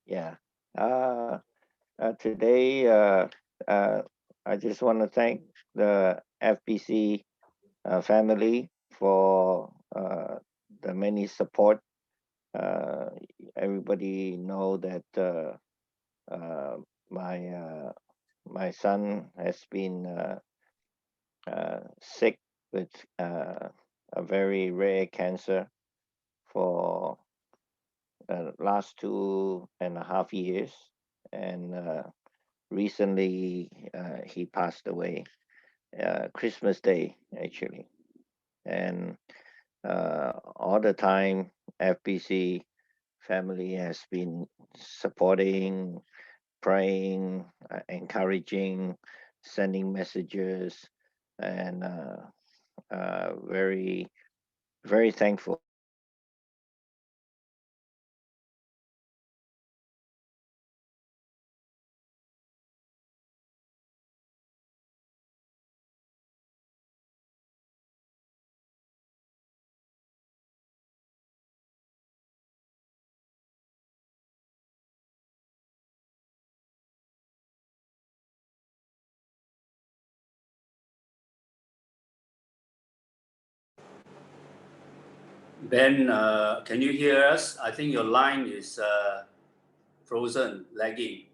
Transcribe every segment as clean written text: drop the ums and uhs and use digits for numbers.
Yeah. Uh, Today, uh, I just want to thank the FBC family for the many support. Uh, Everybody know that uh, my my son has been sick with a very rare cancer for the last 2.5 years, and recently he passed away Christmas Day actually, and all the time FBC family has been supporting, praying, encouraging, sending messages, and very very thankful. Ben, can you hear us? I think your line is frozen, lagging.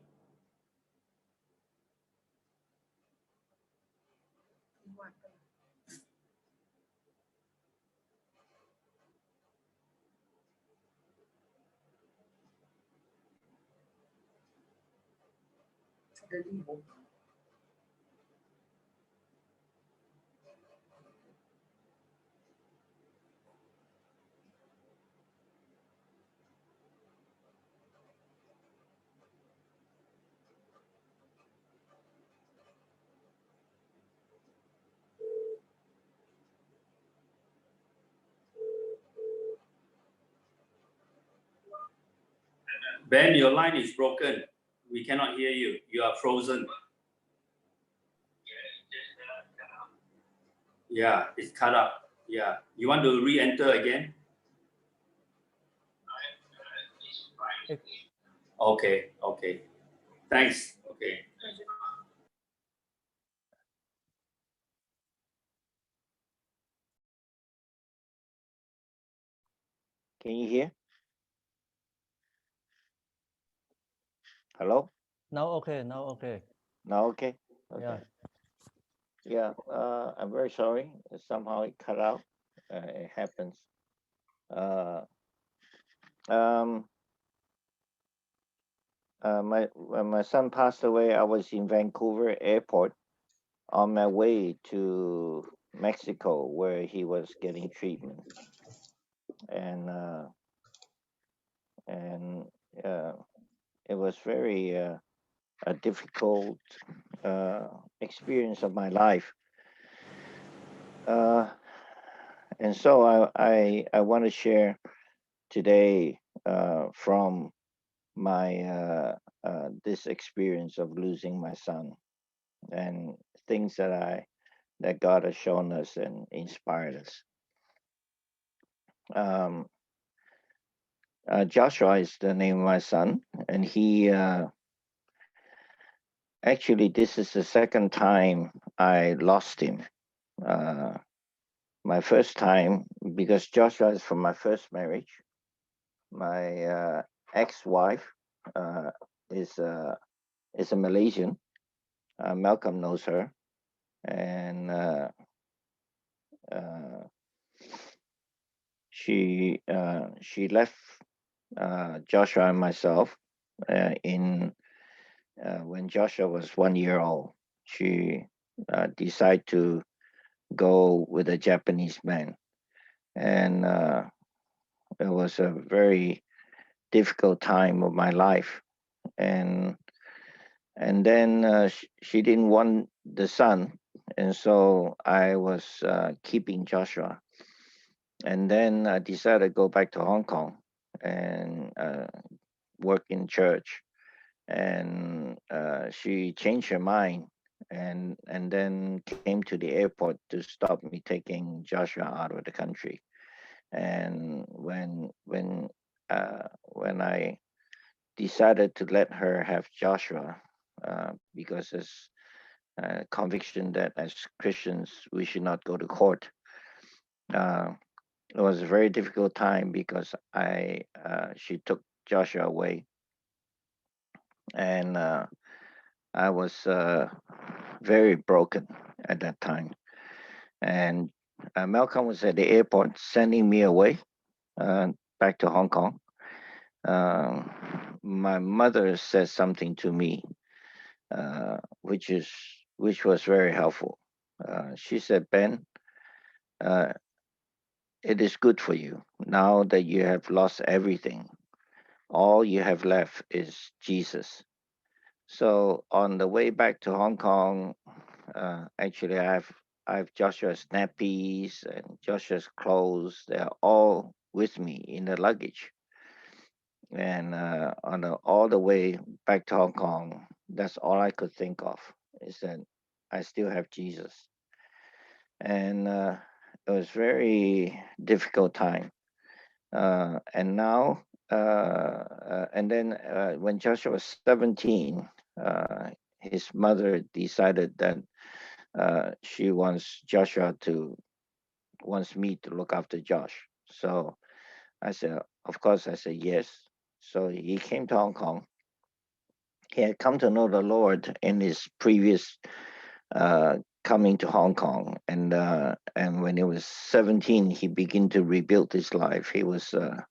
Ben, your line is broken. We cannot hear you. You are frozen. Yeah, it's cut up. Yeah. You want to re-enter again? Okay, okay. Thanks. Okay. Can you hear? Hello? Now okay, now okay. No, okay. Yeah. Okay. Yeah, I'm very sorry. Somehow it cut out. It happens. Uh, um, when my son passed away, I was in Vancouver Airport on my way to Mexico, where he was getting treatment, and uh, and uh, it was very a difficult uh, experience of my life. Uh, and so I want to share today from my this experience of losing my son, and things that God has shown us and inspired us. Um, Joshua is the name of my son, and he actually, this is the second time I lost him. Uh, my first time, because Joshua is from my first marriage. My ex-wife uh, is is a Malaysian. Malcolm knows her, and uh, she left Joshua and myself in when Joshua was 1 year old. She decided to go with a Japanese man, and it was a very difficult time of my life. And then she didn't want the son, and so I was keeping Joshua. And then I decided to go back to Hong Kong and work in church. And she changed her mind, and then came to the airport to stop me taking Joshua out of the country. And when I decided to let her have Joshua because there's conviction that as Christians we should not go to court. Uh, it was a very difficult time because she took Joshua away, and I was very broken at that time. And Malcolm was at the airport sending me away uh, back to Hong Kong. Um, my mother said something to me, uh, which is which was very helpful. She said, "Ben, uh, it is good for you now that you have lost everything. All you have left is Jesus." So on the way back to Hong Kong, actually, I've Joshua's nappies and Joshua's clothes. They're all with me in the luggage. And all the way back to Hong Kong, that's all I could think of is that I still have Jesus. And it was very difficult time. And now, and then when Joshua was 17, his mother decided that she wants me to look after Josh. So I said, of course, I said yes. So he came to Hong Kong. He had come to know the Lord in his previous coming to Hong Kong, and when he was 17, he began to rebuild his life. He was a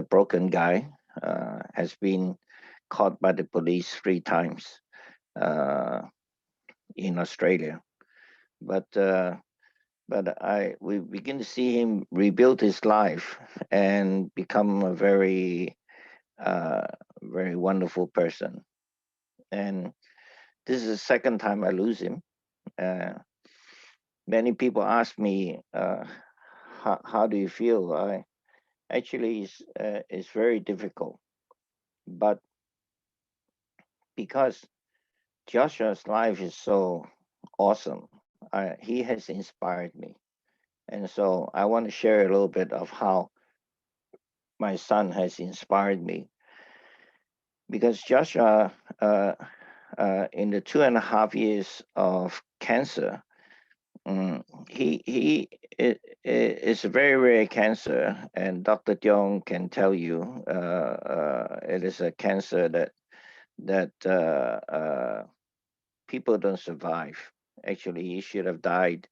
broken guy. Has been caught by the police 3 times uh, in Australia, but I we begin to see him rebuild his life and become a uh, very wonderful person. And this is the second time I lose him. Uh, Many people ask me, how do you feel? Actually, it's very difficult, but because Joshua's life is so awesome, he has inspired me. And so I want to share a little bit of how my son has inspired me because Joshua, in the 2.5 years of cancer, he is a very rare cancer, and Dr. Tiong can tell you it is a cancer that people don't survive. Actually, he should have died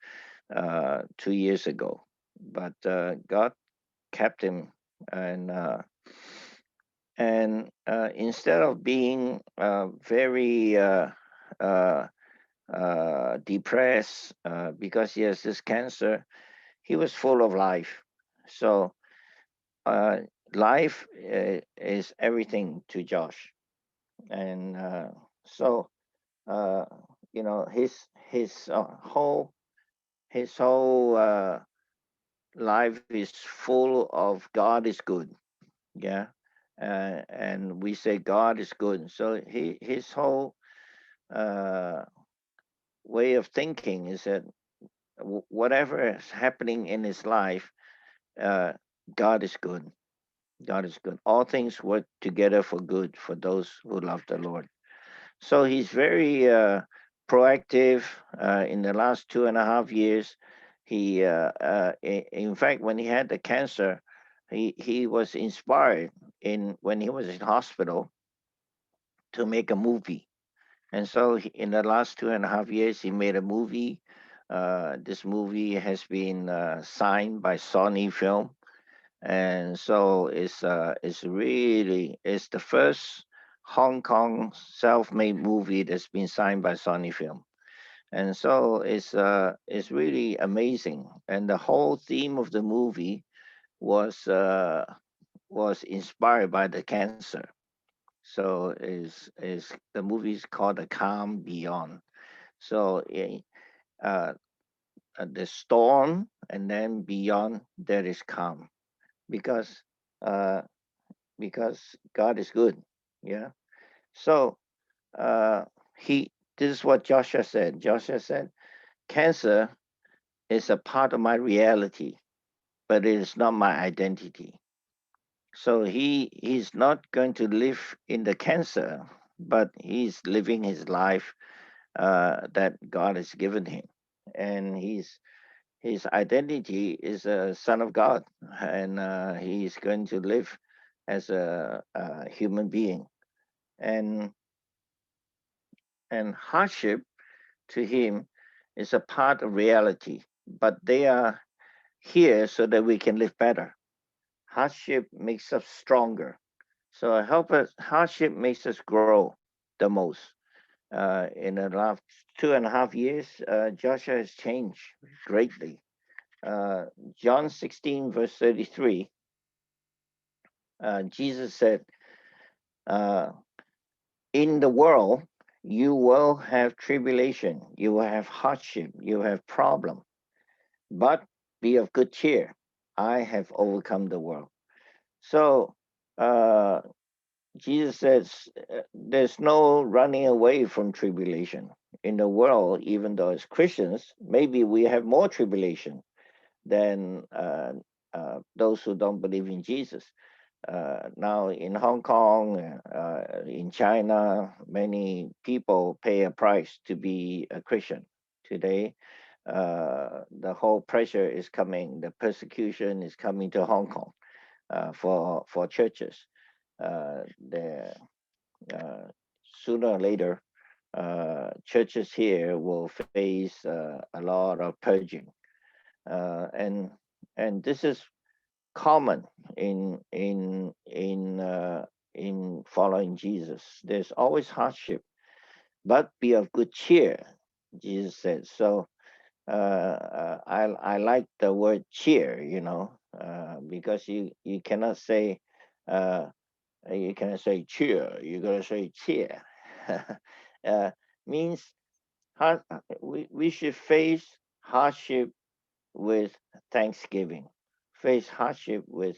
2 years ago, but God kept him, and instead of being very uh, depressed because he has this cancer, he was full of life. So uh, life is everything to Josh, and so uh, his whole life is full of God is good. Yeah. And we say God is good. So his whole uh, way of thinking is that whatever is happening in his life, uh, God is good. God is good. All things work together for good for those who love the Lord. So he's very proactive. In the last 2.5 years, in fact, when he had the cancer, he was inspired in when he was in hospital to make a movie. And so in the last 2.5 years, he made a movie. This movie has been signed by Sony Film, and so it's the first Hong Kong self-made movie that's been signed by Sony Film, and so it's really amazing. And the whole theme of the movie was uh, was inspired by the cancer. So is the movie is called The Calm Beyond. So the storm and then beyond there is calm because uh, God is good. Yeah. So uh, he this is what Joshua said. Joshua said, "Cancer is a part of my reality, but it is not my identity. So he's not going to live in the cancer, but he's living his life that God has given him, and his identity is a son of God, and he's going to live as a human being, and and hardship to him is a part of reality, but they are here so that we can live better. Hardship makes us stronger. So hardship makes us grow the most. In the last 2.5 years, Joshua has changed greatly. Uh, John 16, verse 33, Jesus said, uh, in the world, you will have tribulation, you will have hardship, you will have problem, but be of good cheer. I have overcome the world. So uh, Jesus says there's no running away from tribulation. In the world, even though as Christians, maybe we have more tribulation than those who don't believe in Jesus. Now in Hong Kong, in China, many people pay a price to be a Christian. Today, the whole pressure is coming, the persecution is coming to Hong Kong for churches. The Sooner or later, churches here will face a lot of purging, uh, and and this is common in following Jesus. There's always hardship, but be of good cheer, Jesus said. So I like the word cheer, because you cannot say uh, cheer. You gotta say cheer. uh, Means we should face hardship with thanksgiving. Face hardship with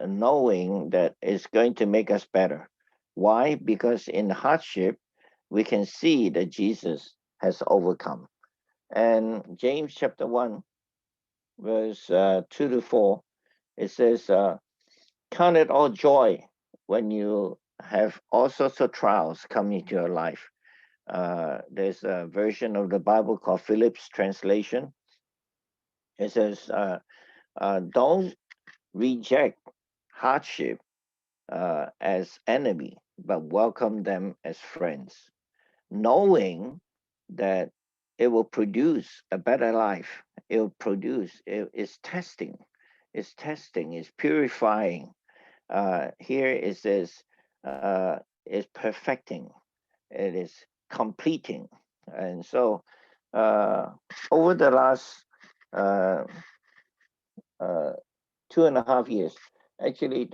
knowing that it's going to make us better. Why? Because in hardship, we can see that Jesus has overcome. And James chapter 1, verse 2 to 4, it says, count it all joy when you have all sorts of trials come into your life. There's a version of the Bible called Phillips translation. It says, don't reject hardship as enemy, but welcome them as friends, knowing that it will produce a better life. It will produce, it's testing, it's purifying. Here it says, it's perfecting, it is completing. And so, over the last uh, uh, 2.5 years, actually,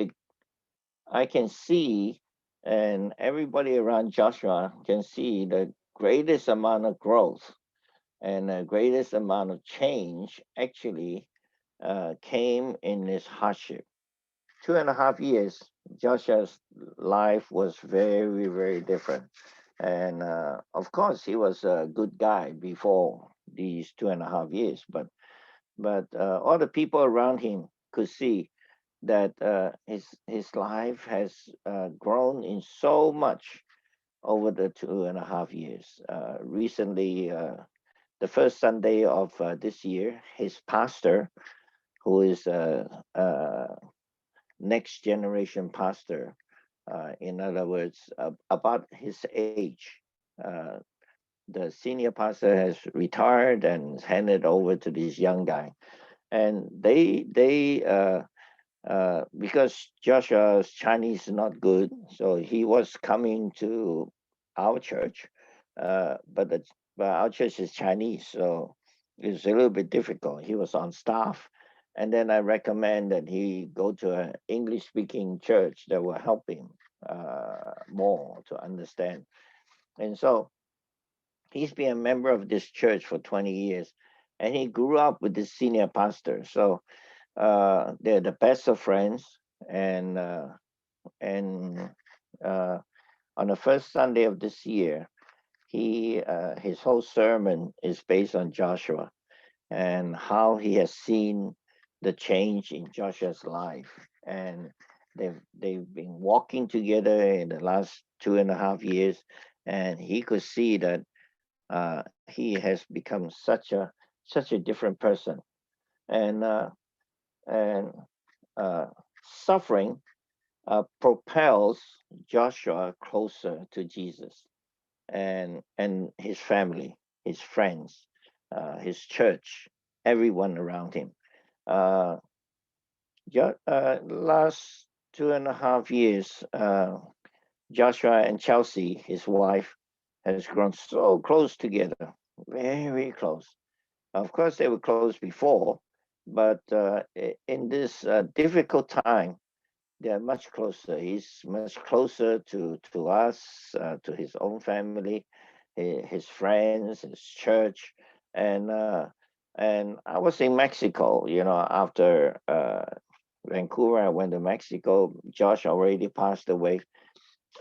I can see, and everybody around Joshua can see the greatest amount of growth and the greatest amount of change actually came in this hardship. 2.5 years, Joshua's life was very, very different. And of course, he was a good guy before these 2.5 years, but all the people around him could see that his life has grown in so much over the 2.5 years. Recently, the first Sunday of this year, his pastor, who is a next generation pastor, in other words, about his age, uh, the senior pastor has retired and handed over to this young guy, and they because Joshua's Chinese is not good, so he was coming to our church, but our church is Chinese, so it's a little bit difficult. He was on staff, and then I recommend that he go to an English-speaking church that will help him more to understand. And so he's been a member of this church for 20 years, and he grew up with this senior pastor. So they're the best of friends, and uh, on the first Sunday of this year, his whole sermon is based on Joshua and how he has seen the change in Joshua's life. and they've been walking together in the last 2.5 years, and he could see that he has become such a different person, and and uh, suffering propels Joshua closer to Jesus and his family, his friends, his church, everyone around him. Uh, last 2.5 years, Joshua and Chelsea, his wife, has grown so close together, very close. Of course, they were close before, but in this difficult time, they're much closer. He's much closer to us, to his own family, his friends, his church, and I was in Mexico. After Vancouver, I went to Mexico. Josh already passed away.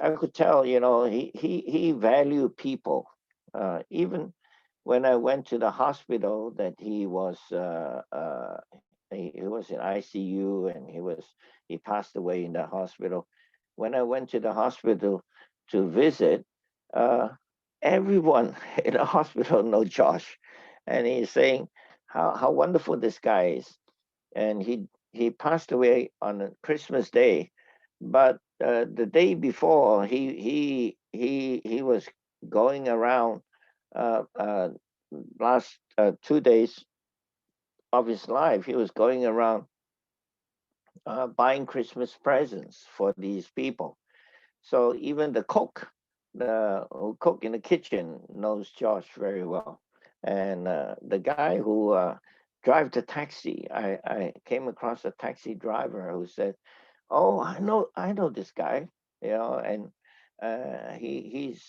I could tell, he valued people. Even when I went to the hospital, that he was in ICU, and he passed away in the hospital. When I went to the hospital to visit, uh, everyone in the hospital know Josh, and he's saying how wonderful this guy is. And he passed away on a Christmas Day, but the day before, he was going around, last 2 days of his life. He was going around buying Christmas presents for these people. So even the who cook in the kitchen, knows Josh very well. And the guy who drives the taxi, I came across a taxi driver who said, "Oh, I know this guy," and he's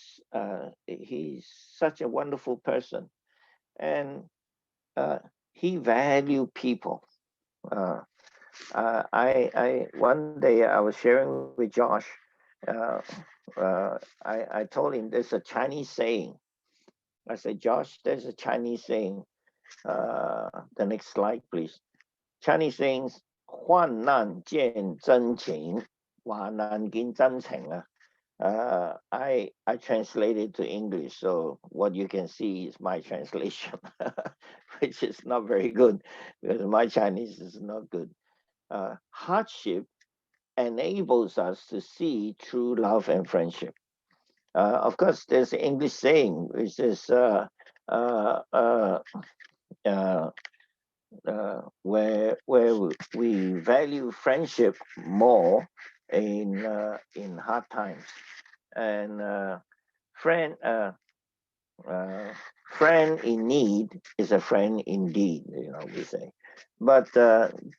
such a wonderful person, and uh, he value people. Uh, one day I was sharing with Josh. Uh, I told him there's a Chinese saying. I said, "Josh, there's a Chinese saying." The next slide, please. Chinese sayings, 患难见真情，患难见真情. I translated to English, so what you can see is my translation, which is not very good because my Chinese is not good. Hardship enables us to see true love and friendship. Of course, there's an English saying which is uh, uh, uh, where we value friendship more in hard times, and friend uh, friend in need is a friend indeed, we say. But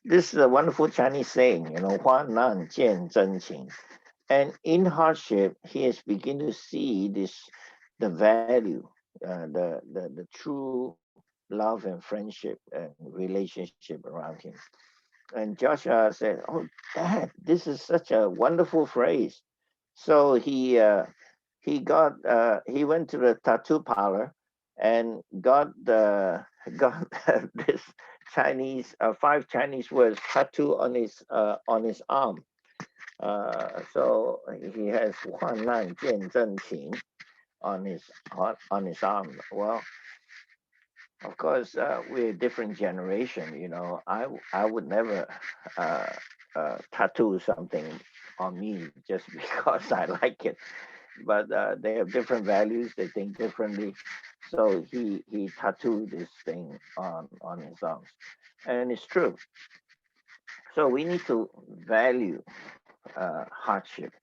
this is a wonderful Chinese saying, 患难见真情. And in hardship, he has begun to see the value, the true love and friendship and relationship around him. And Joshua said, "Oh, Dad, this is such a wonderful phrase." So he went to the tattoo parlor and got this Chinese, five Chinese words tattoo on his arm. So he has 患难见真情 on his arm. Well, of course, we're a different generation. I would never uh, tattoo something on me just because I like it. But they have different values. They think differently. So he tattooed this thing on his arms, and it's true. So we need to value hardship.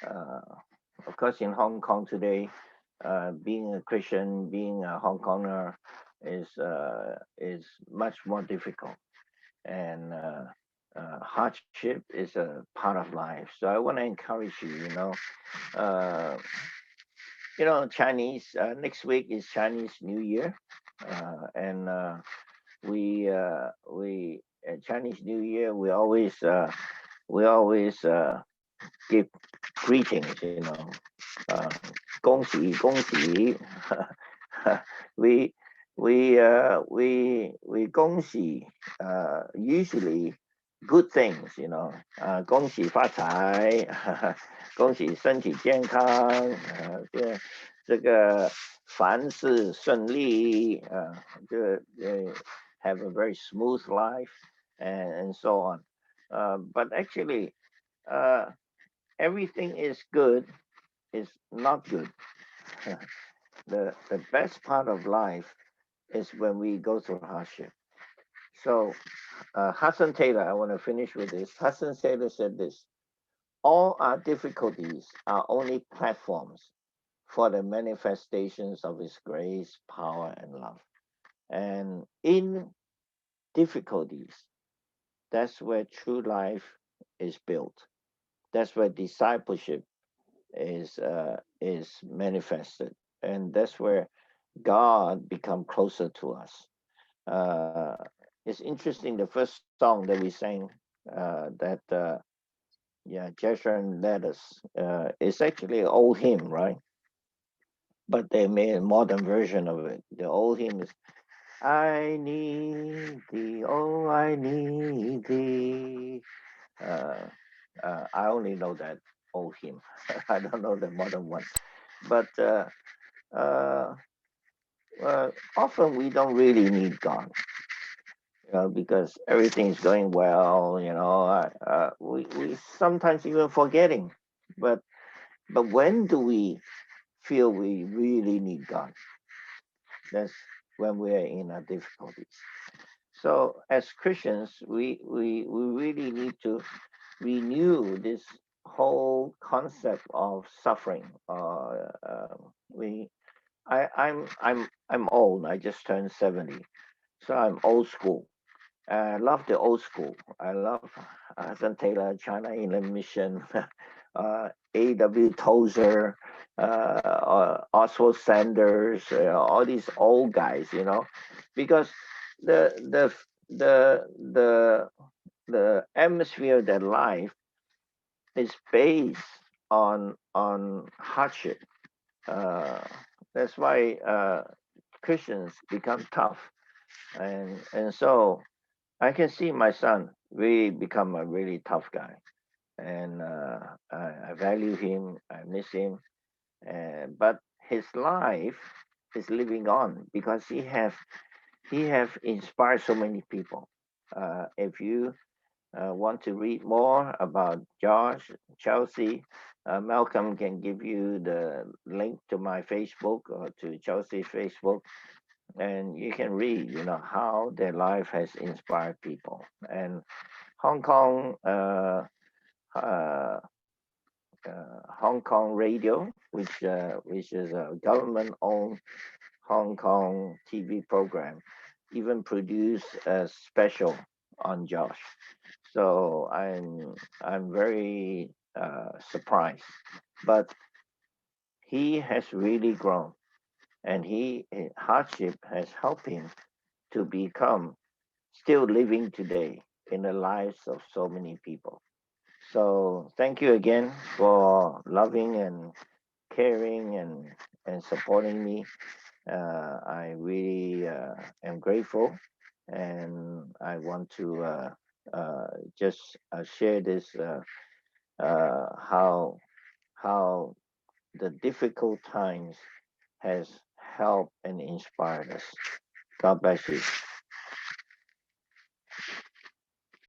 Uh, of course, in Hong Kong today, being a Christian, being a Hong Konger is much more difficult, and hardship is a part of life. So I want to encourage you. Uh, Chinese. Next week is Chinese New Year, and we Chinese New Year. We always give greetings. 恭喜恭喜. we we 恭喜. Usually good things, you know. 恭喜发财，恭喜身体健康，这个凡事顺利，have a very smooth life, and so on. But actually, uh, everything is good is not good. The best part of life is when we go through hardship. So Hudson Taylor, I want to finish with this. Hudson Taylor said this: all our difficulties are only platforms for the manifestations of His grace, power, and love. And in difficulties, that's where true life is built. That's where discipleship is manifested, and that's where God become closer to us. Uh, it's interesting. The first song that we sang, that yeah, Joshua led us, it's actually an old hymn, right? But they made a modern version of it. The old hymn is "I need thee, oh, I need thee." Uh, I only know that old hymn. I don't know the modern one. But uh, often we don't really need God, because everything is going well. We sometimes even forgetting. But when do we feel we really need God? That's when we are in our difficulties. So as Christians, we really need to renew this whole concept of suffering. I'm old. I just turned 70, so I'm old school. I love the old school. I love Hudson Taylor, China Inland Mission, A.W. Tozer, Oswald Sanders, all these old guys, because the the the the the atmosphere of their life is based on hardship. Uh, that's why Christians become tough, and so I can see my son really become a really tough guy, and I value him. I miss him, but his life is living on because he have inspired so many people. If you want to read more about Josh, Chelsea, Malcolm can give you the link to my Facebook or to Chelsea's Facebook, and you can read, how their life has inspired people. And Hong Kong, Hong Kong Radio, which is a government-owned Hong Kong TV program, even produced a special on Josh. So I'm very surprised, but he has really grown, and hardship has helped him to become still living today in the lives of so many people. So thank you again for loving and caring and supporting me. I really am grateful, and I want to just share this, how the difficult times has helped and inspired us. God bless you.